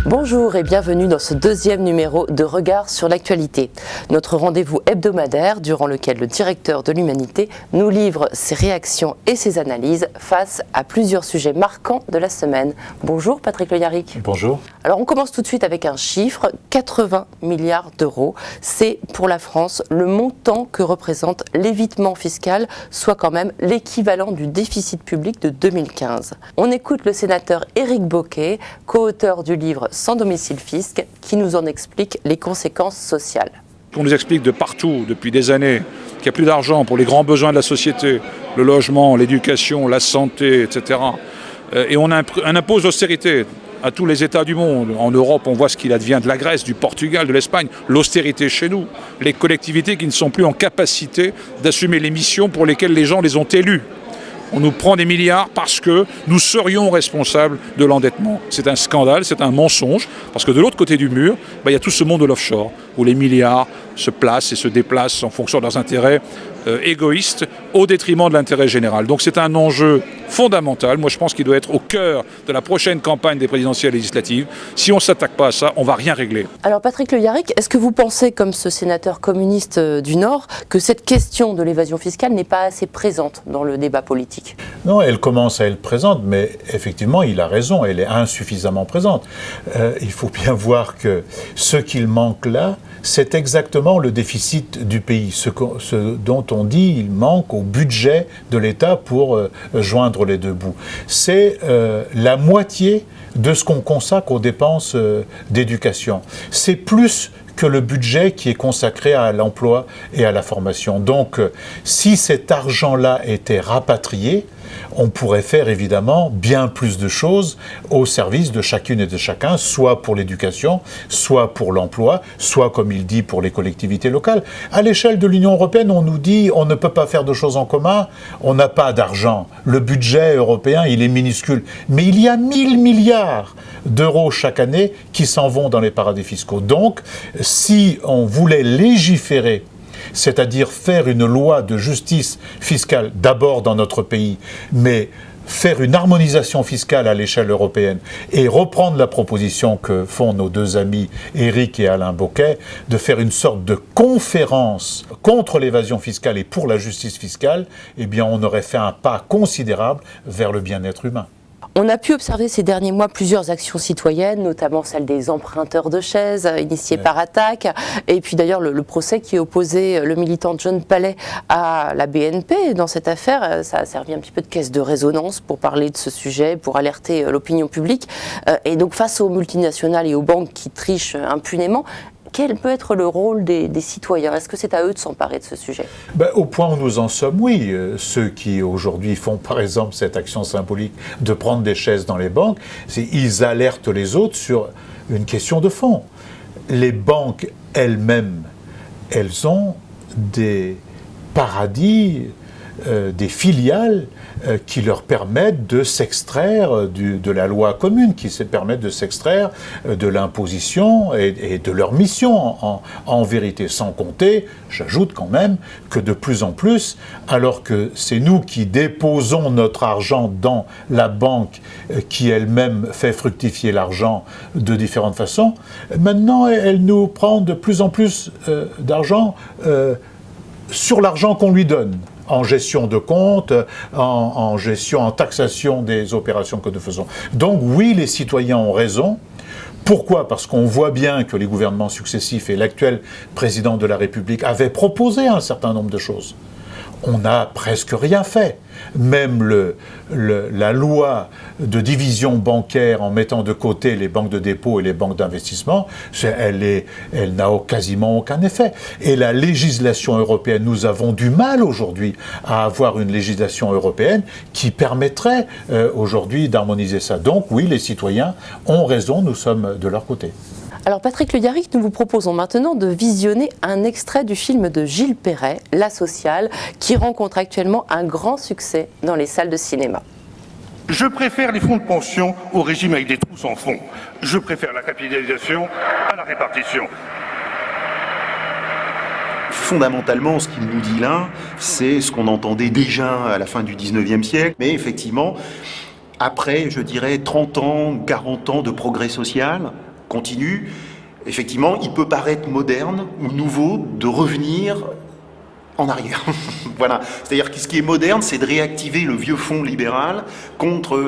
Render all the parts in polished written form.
Bonjour et bienvenue dans ce deuxième numéro de Regard sur l'actualité. Notre rendez-vous hebdomadaire durant lequel le directeur de l'Humanité nous livre ses réactions et ses analyses face à plusieurs sujets marquants de la semaine. Bonjour Patrick Le Yarrick. Bonjour. Alors on commence tout de suite avec un chiffre, 80 milliards d'euros. C'est pour la France le montant que représente l'évitement fiscal, soit quand même l'équivalent du déficit public de 2015. On écoute le sénateur Éric Bocquet, co-auteur du livre Sans domicile fisc, qui nous en explique les conséquences sociales. On nous explique de partout, depuis des années, qu'il n'y a plus d'argent pour les grands besoins de la société, le logement, l'éducation, la santé, etc. Et on impose l'austérité à tous les États du monde. En Europe, on voit ce qu'il advient de la Grèce, du Portugal, de l'Espagne. L'austérité chez nous. Les collectivités qui ne sont plus en capacité d'assumer les missions pour lesquelles les gens les ont élus. On nous prend des milliards parce que nous serions responsables de l'endettement. C'est un scandale, c'est un mensonge, parce que de l'autre côté du mur, il y a tout ce monde de l'offshore, où les milliards se placent et se déplacent en fonction de leurs intérêts égoïstes, au détriment de l'intérêt général. Donc c'est un enjeu fondamental. Moi je pense qu'il doit être au cœur de la prochaine campagne des présidentielles législatives. Si on ne s'attaque pas à ça, on ne va rien régler. Alors Patrick Le Yarrick, est-ce que vous pensez, comme ce sénateur communiste du Nord, que cette question de l'évasion fiscale n'est pas assez présente dans le débat politique ? Non, elle commence à être présente, mais effectivement, il a raison, elle est insuffisamment présente. Il faut bien voir que ce qu'il manque là, c'est exactement le déficit du pays, ce dont on dit il manque au budget de l'État pour joindre les deux bouts. C'est la moitié de ce qu'on consacre aux dépenses d'éducation. C'est plus que le budget qui est consacré à l'emploi et à la formation. Donc, si cet argent-là était rapatrié, on pourrait faire évidemment bien plus de choses au service de chacune et de chacun, soit pour l'éducation, soit pour l'emploi, soit, comme il dit, pour les collectivités locales. À l'échelle de l'Union européenne, on nous dit on ne peut pas faire de choses en commun, on n'a pas d'argent. Le budget européen, il est minuscule. Mais il y a 1000 milliards d'euros chaque année qui s'en vont dans les paradis fiscaux. Donc, si on voulait légiférer, c'est-à-dire faire une loi de justice fiscale, d'abord dans notre pays, mais faire une harmonisation fiscale à l'échelle européenne et reprendre la proposition que font nos deux amis Éric et Alain Bocquet, de faire une sorte de conférence contre l'évasion fiscale et pour la justice fiscale, eh bien on aurait fait un pas considérable vers le bien-être humain. On a pu observer ces derniers mois plusieurs actions citoyennes, notamment celle des emprunteurs de chaises, initiée par Attac, et puis d'ailleurs le procès qui opposait le militant John Palais à la BNP. Dans cette affaire, ça a servi un petit peu de caisse de résonance pour parler de ce sujet, pour alerter l'opinion publique. Et donc face aux multinationales et aux banques qui trichent impunément, quel peut être le rôle des citoyens ? Est-ce que c'est à eux de s'emparer de ce sujet ? Au point où nous en sommes, oui. Ceux qui aujourd'hui font par exemple cette action symbolique de prendre des chaises dans les banques, ils alertent les autres sur une question de fond. Les banques elles-mêmes, elles ont des paradis, des filiales qui leur permettent de s'extraire de la loi commune, qui se permettent de s'extraire de l'imposition et de leur mission en vérité. Sans compter, j'ajoute quand même, que de plus en plus, alors que c'est nous qui déposons notre argent dans la banque qui elle-même fait fructifier l'argent de différentes façons, maintenant elle nous prend de plus en plus d'argent sur l'argent qu'on lui donne, en gestion de compte, en gestion, en taxation des opérations que nous faisons. Donc oui, les citoyens ont raison. Pourquoi ? Parce qu'on voit bien que les gouvernements successifs et l'actuel président de la République avaient proposé un certain nombre de choses. On n'a presque rien fait. Même la loi de division bancaire en mettant de côté les banques de dépôt et les banques d'investissement, elle n'a quasiment aucun effet. Et la législation européenne, nous avons du mal aujourd'hui à avoir une législation européenne qui permettrait aujourd'hui d'harmoniser ça. Donc oui, les citoyens ont raison, nous sommes de leur côté. Alors Patrick Le Yarrick, nous vous proposons maintenant de visionner un extrait du film de Gilles Perret, La Sociale, qui rencontre actuellement un grand succès dans les salles de cinéma. Je préfère les fonds de pension au régime avec des trous sans fond. Je préfère la capitalisation à la répartition. Fondamentalement, ce qu'il nous dit là, c'est ce qu'on entendait déjà à la fin du 19e siècle, mais effectivement, après, je dirais, 30 ans, 40 ans de progrès social, continue, effectivement, il peut paraître moderne ou nouveau de revenir en arrière. Voilà. C'est-à-dire que ce qui est moderne, c'est de réactiver le vieux fonds libéral contre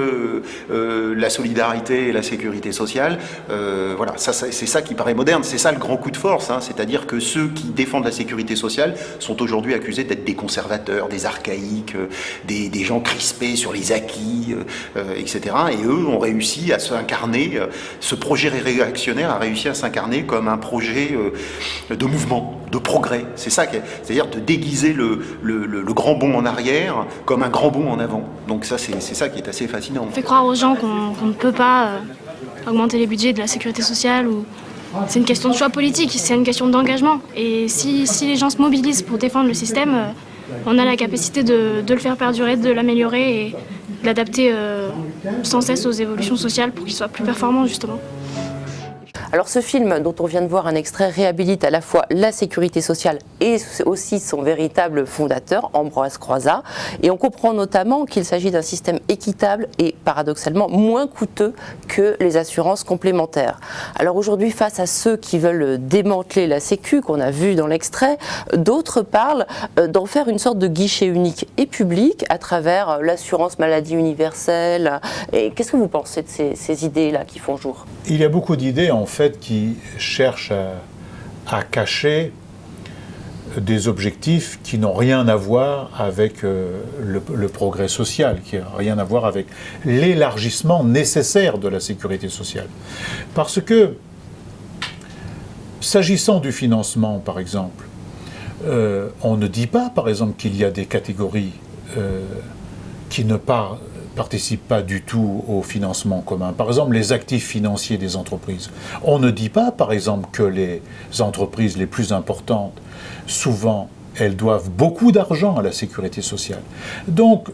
la solidarité et la sécurité sociale. Voilà, c'est ça qui paraît moderne. C'est ça le grand coup de force. Hein. C'est-à-dire que ceux qui défendent la sécurité sociale sont aujourd'hui accusés d'être des conservateurs, des archaïques, des gens crispés sur les acquis, etc. Et eux ont réussi à s'incarner, ce projet réactionnaire a réussi à s'incarner comme un projet de mouvement, de progrès. C'est ça, c'est-à-dire de déguiser le grand bond en arrière comme un grand bond en avant. Donc ça, c'est ça qui est assez fascinant. On fait croire aux gens qu'on ne peut pas augmenter les budgets de la sécurité sociale. Ou... C'est une question de choix politique, c'est une question d'engagement. Et si les gens se mobilisent pour défendre le système, on a la capacité de le faire perdurer, de l'améliorer et de l'adapter sans cesse aux évolutions sociales pour qu'il soit plus performant, justement. Alors ce film dont on vient de voir un extrait réhabilite à la fois la sécurité sociale et aussi son véritable fondateur, Ambroise Croizat. Et on comprend notamment qu'il s'agit d'un système équitable et paradoxalement moins coûteux que les assurances complémentaires. Alors aujourd'hui, face à ceux qui veulent démanteler la Sécu, qu'on a vu dans l'extrait, d'autres parlent d'en faire une sorte de guichet unique et public à travers l'assurance maladie universelle. Et qu'est-ce que vous pensez de ces idées-là qui font jour ? Il y a beaucoup d'idées en fait qui cherchent à cacher des objectifs qui n'ont rien à voir avec le progrès social, qui n'ont rien à voir avec l'élargissement nécessaire de la sécurité sociale. Parce que, s'agissant du financement, par exemple, on ne dit pas, par exemple, qu'il y a des catégories qui ne participent pas du tout au financement commun. Par exemple, les actifs financiers des entreprises. On ne dit pas, par exemple, que les entreprises les plus importantes, souvent, elles doivent beaucoup d'argent à la sécurité sociale. Donc,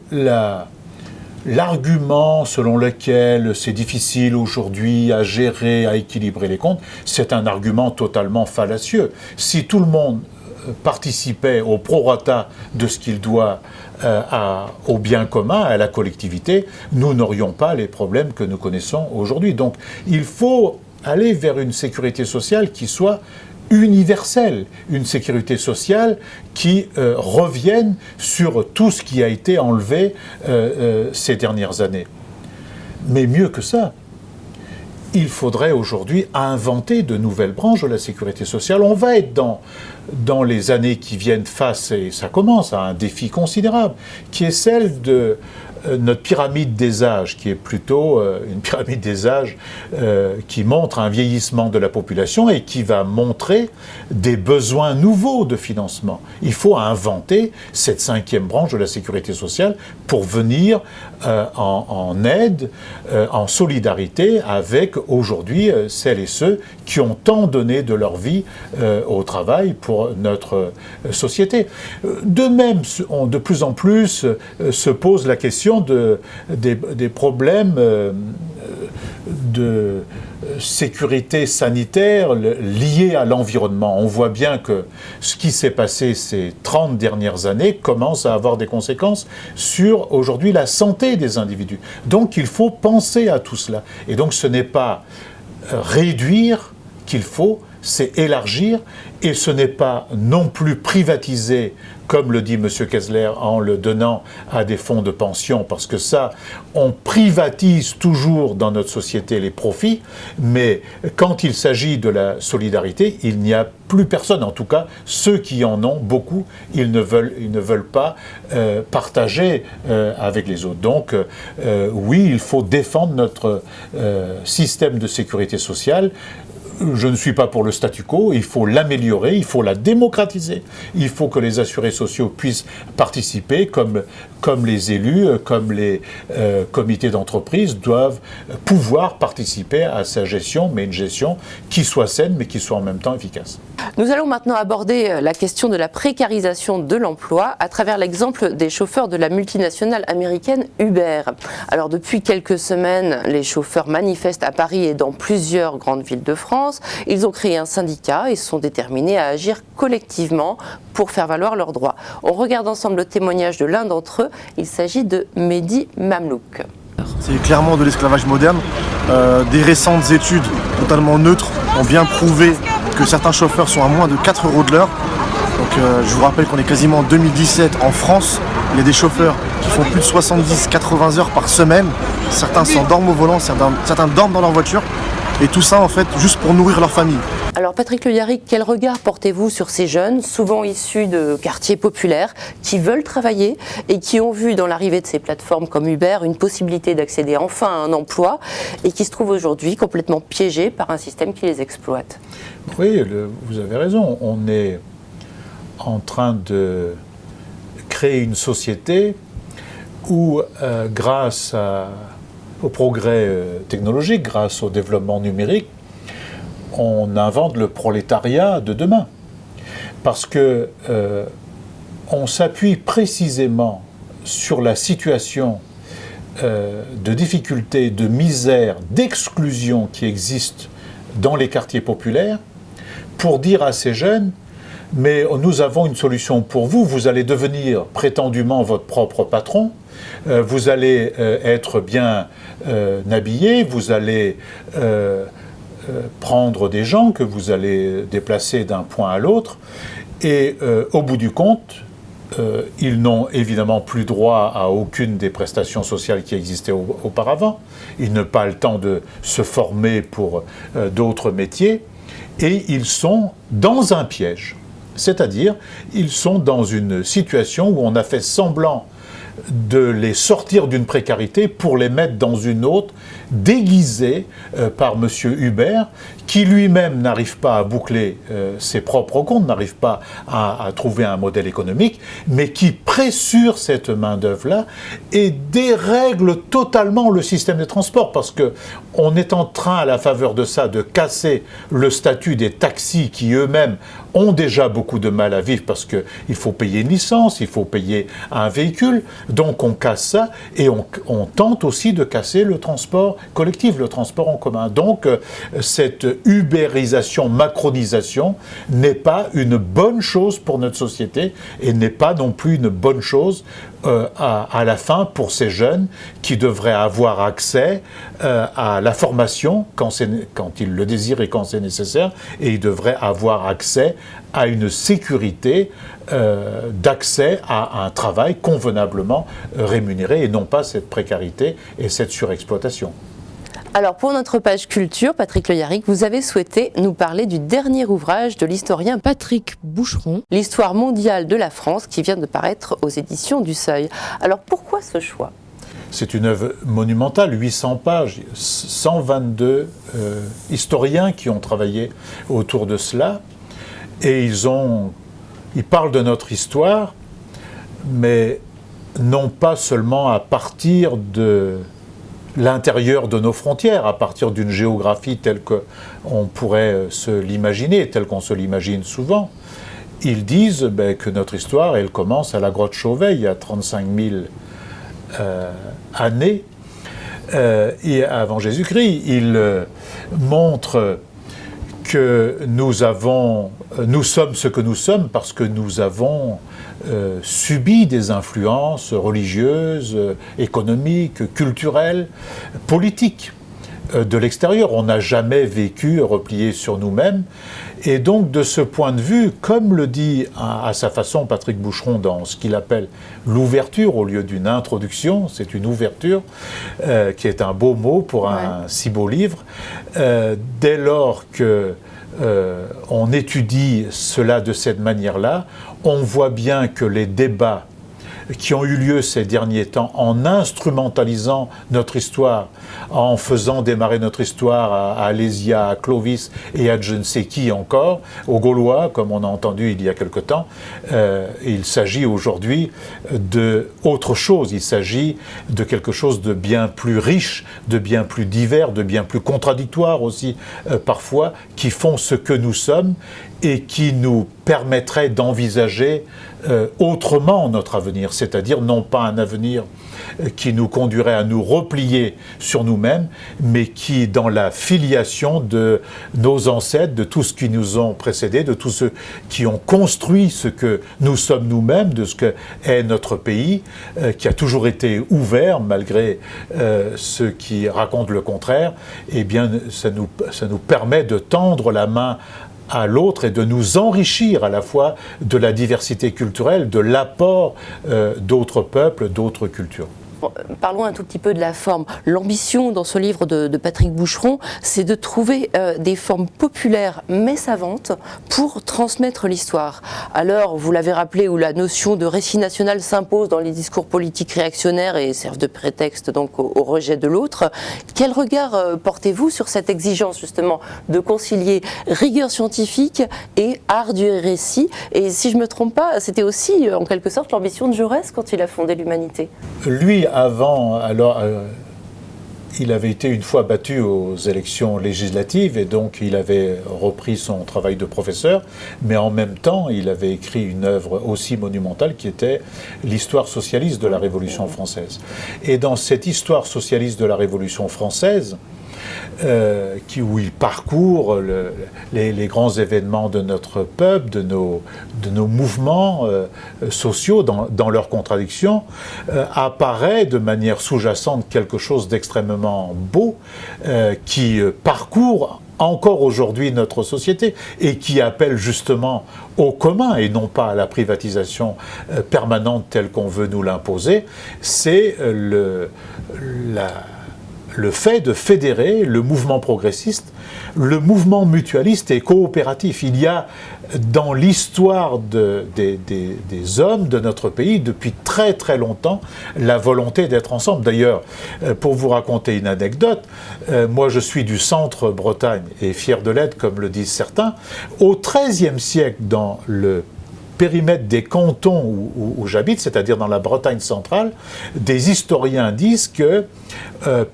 l'argument selon lequel c'est difficile aujourd'hui à gérer, à équilibrer les comptes, c'est un argument totalement fallacieux. Si tout le monde participait au prorata de ce qu'il doit au bien commun, à la collectivité, nous n'aurions pas les problèmes que nous connaissons aujourd'hui. Donc il faut aller vers une sécurité sociale qui soit universelle, une sécurité sociale qui revienne sur tout ce qui a été enlevé ces dernières années. Mais mieux que ça, il faudrait aujourd'hui inventer de nouvelles branches de la sécurité sociale. On va être dans les années qui viennent face, et ça commence, à un défi considérable, qui est celle de notre pyramide des âges, qui est plutôt une pyramide des âges qui montre un vieillissement de la population et qui va montrer des besoins nouveaux de financement. Il faut inventer cette 5e branche de la sécurité sociale pour venir en aide, en solidarité avec aujourd'hui celles et ceux qui ont tant donné de leur vie au travail pour notre société. De même, de plus en plus se pose la question des problèmes de sécurité sanitaire liés à l'environnement. On voit bien que ce qui s'est passé ces 30 dernières années commence à avoir des conséquences sur aujourd'hui la santé des individus. Donc il faut penser à tout cela. Et donc ce n'est pas réduire qu'il faut, c'est élargir, et ce n'est pas non plus privatiser, comme le dit M. Kessler, en le donnant à des fonds de pension, parce que ça, on privatise toujours dans notre société les profits, mais quand il s'agit de la solidarité, il n'y a plus personne, en tout cas ceux qui en ont beaucoup, ils ne veulent pas partager avec les autres. Donc oui, il faut défendre notre système de sécurité sociale. Je ne suis pas pour le statu quo, il faut l'améliorer, il faut la démocratiser. Il faut que les assurés sociaux puissent participer comme les élus, comme les comités d'entreprise doivent pouvoir participer à sa gestion, mais une gestion qui soit saine, mais qui soit en même temps efficace. Nous allons maintenant aborder la question de la précarisation de l'emploi à travers l'exemple des chauffeurs de la multinationale américaine Uber. Alors depuis quelques semaines, les chauffeurs manifestent à Paris et dans plusieurs grandes villes de France. Ils ont créé un syndicat et se sont déterminés à agir collectivement pour faire valoir leurs droits. On regarde ensemble le témoignage de l'un d'entre eux. Il s'agit de Mehdi Mamlouk. C'est clairement de l'esclavage moderne. Des récentes études totalement neutres ont bien prouvé que certains chauffeurs sont à moins de 4 € de l'heure. Donc je vous rappelle qu'on est quasiment en 2017 en France. Il y a des chauffeurs qui font plus de 70-80 heures par semaine. Certains s'endorment au volant, certains dorment dans leur voiture. Et tout ça en fait juste pour nourrir leur famille. Alors Patrick Le Yarrick, quel regard portez-vous sur ces jeunes, souvent issus de quartiers populaires, qui veulent travailler et qui ont vu dans l'arrivée de ces plateformes comme Uber une possibilité d'accéder enfin à un emploi et qui se trouvent aujourd'hui complètement piégés par un système qui les exploite? Oui, vous avez raison. On est en train de créer une société où, grâce au progrès technologique, grâce au développement numérique, on invente le prolétariat de demain. Parce que on s'appuie précisément sur la situation de difficulté, de misère, d'exclusion qui existe dans les quartiers populaires pour dire à ces jeunes: mais nous avons une solution pour vous, vous allez devenir prétendument votre propre patron, vous allez être bien habillé, vous allez prendre des gens que vous allez déplacer d'un point à l'autre, et au bout du compte, ils n'ont évidemment plus droit à aucune des prestations sociales qui existaient auparavant, ils n'ont pas le temps de se former pour d'autres métiers, et ils sont dans un piège. C'est-à-dire, ils sont dans une situation où on a fait semblant de les sortir d'une précarité pour les mettre dans une autre, déguisée par M. Hubert, qui lui-même n'arrive pas à boucler ses propres comptes, n'arrive pas à trouver un modèle économique, mais qui pressure cette main-d'œuvre-là et dérègle totalement le système des transports, parce qu'on est en train, à la faveur de ça, de casser le statut des taxis qui eux-mêmes ont déjà beaucoup de mal à vivre parce qu'il faut payer une licence, il faut payer un véhicule, donc on casse ça et on tente aussi de casser le transport collectif, le transport en commun. Donc cette ubérisation, macronisation n'est pas une bonne chose pour notre société et n'est pas non plus une bonne chose à la fin pour ces jeunes qui devraient avoir accès à la formation quand ils le désirent et quand c'est nécessaire, et ils devraient avoir accès à une sécurité d'accès à un travail convenablement rémunéré et non pas cette précarité et cette surexploitation. Alors pour notre page culture, Patrick Le Yarrick, vous avez souhaité nous parler du dernier ouvrage de l'historien Patrick Boucheron, l'histoire mondiale de la France, qui vient de paraître aux éditions du Seuil. Alors pourquoi ce choix ? C'est une œuvre monumentale, 800 pages, 122 historiens qui ont travaillé autour de cela, et ils parlent de notre histoire, mais non pas seulement à partir de l'intérieur de nos frontières, à partir d'une géographie telle qu'on pourrait se l'imaginer, telle qu'on se l'imagine souvent. Ils disent que notre histoire, elle commence à la grotte Chauvet, il y a 35 000 années et avant Jésus-Christ. Ils montrent que nous sommes ce que nous sommes parce que nous avons subi des influences religieuses, économiques, culturelles, politiques de l'extérieur. On n'a jamais vécu replié sur nous-mêmes. Et donc, de ce point de vue, comme le dit à sa façon Patrick Boucheron dans ce qu'il appelle l'ouverture, au lieu d'une introduction, c'est une ouverture, qui est un beau mot pour un si beau livre. Dès lors que on étudie cela de cette manière-là, on voit bien que les débats qui ont eu lieu ces derniers temps en instrumentalisant notre histoire, en faisant démarrer notre histoire à Alésia, à Clovis et à je ne sais qui encore, aux Gaulois, comme on a entendu il y a quelque temps, il s'agit aujourd'hui d'autre chose, il s'agit de quelque chose de bien plus riche, de bien plus divers, de bien plus contradictoire aussi parfois, qui font ce que nous sommes et qui nous permettrait d'envisager autrement notre avenir, c'est-à-dire non pas un avenir qui nous conduirait à nous replier sur nous-mêmes, mais qui, dans la filiation de nos ancêtres, de tous ceux qui nous ont précédés, de tous ceux qui ont construit ce que nous sommes nous-mêmes, de ce qu'est notre pays, qui a toujours été ouvert malgré ceux qui racontent le contraire, eh bien ça nous permet de tendre la main à l'autre et de nous enrichir à la fois de la diversité culturelle, de l'apport d'autres peuples, d'autres cultures. Parlons un tout petit peu de la forme. L'ambition dans ce livre de Patrick Boucheron, c'est de trouver des formes populaires mais savantes pour transmettre l'histoire. Alors, vous l'avez rappelé, où la notion de récit national s'impose dans les discours politiques réactionnaires et servent de prétexte donc au rejet de l'autre. Quel regard portez-vous sur cette exigence justement de concilier rigueur scientifique et art du récit? Et si je ne me trompe pas, c'était aussi en quelque sorte l'ambition de Jaurès quand il a fondé l'Humanité. Lui, avant, alors, il avait été une fois battu aux élections législatives et donc il avait repris son travail de professeur, mais en même temps, il avait écrit une œuvre aussi monumentale qui était l'histoire socialiste de la Révolution française. Et dans cette histoire socialiste de la Révolution française, où il parcourt les grands événements de notre peuple, de nos mouvements sociaux dans leurs contradictions, apparaît de manière sous-jacente quelque chose d'extrêmement beau qui parcourt encore aujourd'hui notre société et qui appelle justement au commun et non pas à la privatisation permanente telle qu'on veut nous l'imposer. C'est le fait de fédérer le mouvement progressiste, le mouvement mutualiste et coopératif. Il y a dans l'histoire des hommes de notre pays, depuis très très longtemps, la volonté d'être ensemble. D'ailleurs, pour vous raconter une anecdote, moi je suis du centre Bretagne et fier de l'être, comme le disent certains. Au XIIIe siècle, dans le périmètre des cantons où j'habite, c'est-à-dire dans la Bretagne centrale, des historiens disent que,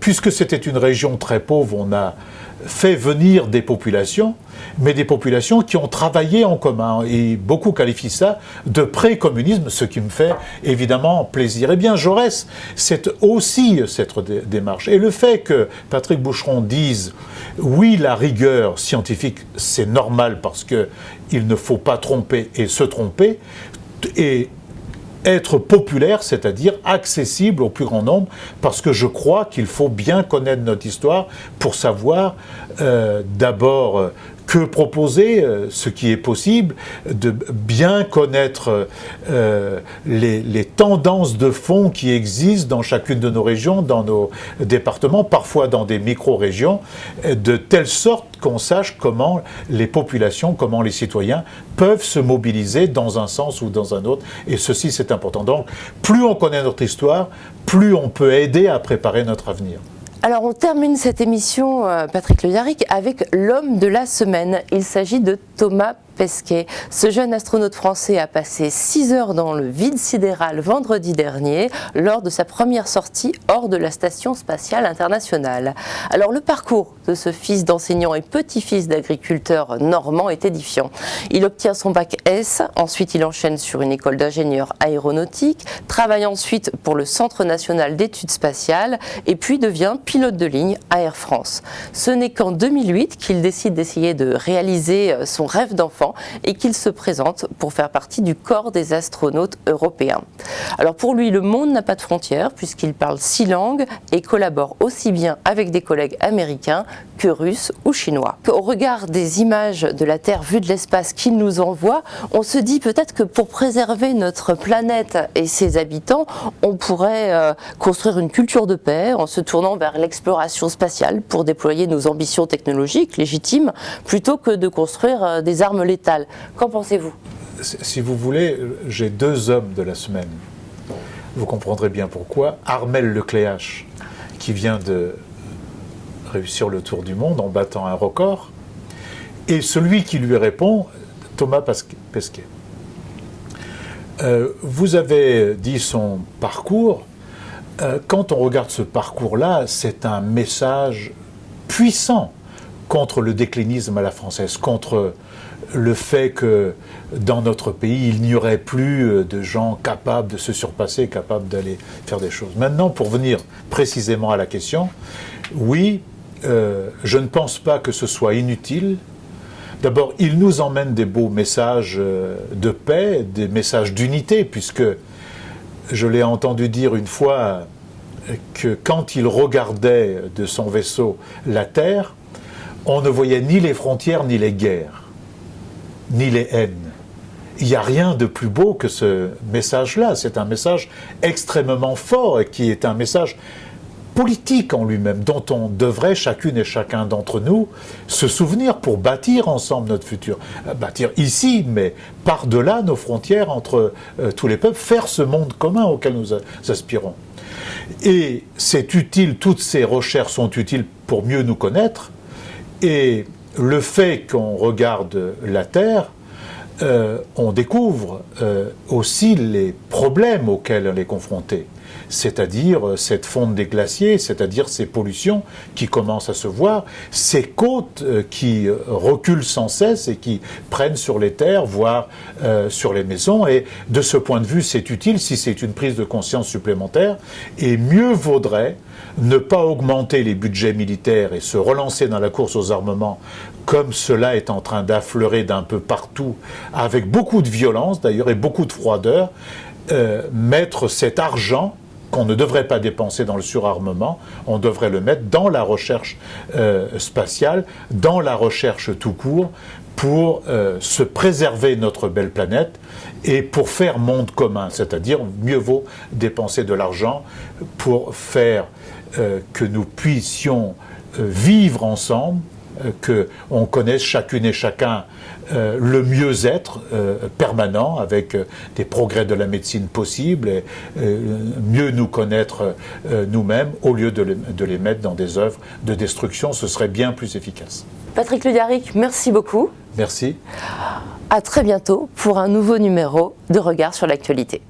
puisque c'était une région très pauvre, on a fait venir des populations, mais des populations qui ont travaillé en commun. Et beaucoup qualifient ça de pré-communisme, ce qui me fait évidemment plaisir. Eh bien, Jaurès, c'est aussi cette démarche. Et le fait que Patrick Boucheron dise « oui, la rigueur scientifique, c'est normal parce qu'il ne faut pas tromper et se tromper », et être populaire, c'est-à-dire accessible au plus grand nombre, parce que je crois qu'il faut bien connaître notre histoire pour savoir d'abord que proposer, ce qui est possible, de bien connaître les tendances de fond qui existent dans chacune de nos régions, dans nos départements, parfois dans des micro-régions, de telle sorte qu'on sache comment les populations, comment les citoyens peuvent se mobiliser dans un sens ou dans un autre. Et ceci, c'est important. Donc, plus on connaît notre histoire, plus on peut aider à préparer notre avenir. Alors on termine cette émission, Patrick Le Yarrick, avec l'homme de la semaine. Il s'agit de Thomas Pesquet. Ce jeune astronaute français a passé 6 heures dans le vide sidéral vendredi dernier lors de sa première sortie hors de la Station spatiale internationale. Alors le parcours de ce fils d'enseignant et petit-fils d'agriculteur normand est édifiant. Il obtient son bac S, ensuite il enchaîne sur une école d'ingénieur aéronautique, travaille ensuite pour le Centre national d'études spatiales et puis devient pilote de ligne à Air France. Ce n'est qu'en 2008 qu'il décide d'essayer de réaliser son rêve d'enfant et qu'il se présente pour faire partie du corps des astronautes européens. Alors pour lui, le monde n'a pas de frontières puisqu'il parle 6 langues et collabore aussi bien avec des collègues américains que russes ou chinois. Au regard des images de la Terre vue de l'espace qu'il nous envoie, on se dit peut-être que pour préserver notre planète et ses habitants, on pourrait construire une culture de paix en se tournant vers l'exploration spatiale pour déployer nos ambitions technologiques légitimes plutôt que de construire des armes létales. Qu'en pensez-vous ? Si vous voulez, j'ai 2 hommes de la semaine. Vous comprendrez bien pourquoi. Armel Lecléache, qui vient de réussir le tour du monde en battant un record, et celui qui lui répond, Thomas Pesquet. Vous avez dit son parcours. Quand on regarde ce parcours-là, c'est un message puissant contre le déclinisme à la française, contre le fait que dans notre pays, il n'y aurait plus de gens capables de se surpasser, capables d'aller faire des choses. Maintenant, pour venir précisément à la question, oui, je ne pense pas que ce soit inutile. D'abord, il nous emmène des beaux messages de paix, des messages d'unité, puisque je l'ai entendu dire une fois que quand il regardait de son vaisseau la Terre, on ne voyait ni les frontières, ni les guerres, ni les haines. Il n'y a rien de plus beau que ce message-là. C'est un message extrêmement fort et qui est un message politique en lui-même, dont on devrait, chacune et chacun d'entre nous, se souvenir pour bâtir ensemble notre futur. Bâtir ici, mais par-delà nos frontières, entre tous les peuples, faire ce monde commun auquel nous aspirons. Et c'est utile, toutes ces recherches sont utiles pour mieux nous connaître, et le fait qu'on regarde la Terre, on découvre aussi les problèmes auxquels elle est confrontée, c'est-à-dire cette fonte des glaciers, c'est-à-dire ces pollutions qui commencent à se voir, ces côtes qui reculent sans cesse et qui prennent sur les terres, voire sur les maisons. Et de ce point de vue, c'est utile si c'est une prise de conscience supplémentaire, et mieux vaudrait ne pas augmenter les budgets militaires et se relancer dans la course aux armements comme cela est en train d'affleurer d'un peu partout, avec beaucoup de violence d'ailleurs et beaucoup de froideur, mettre cet argent qu'on ne devrait pas dépenser dans le surarmement, on devrait le mettre dans la recherche spatiale, dans la recherche tout court, pour se préserver notre belle planète et pour faire monde commun, c'est-à-dire mieux vaut dépenser de l'argent pour faire que nous puissions vivre ensemble, qu'on connaisse chacune et chacun le mieux-être permanent avec des progrès de la médecine possibles et mieux nous connaître nous-mêmes au lieu de les mettre dans des œuvres de destruction, ce serait bien plus efficace. Patrick Lédiaric, merci beaucoup. Merci. À très bientôt pour un nouveau numéro de Regard sur l'actualité.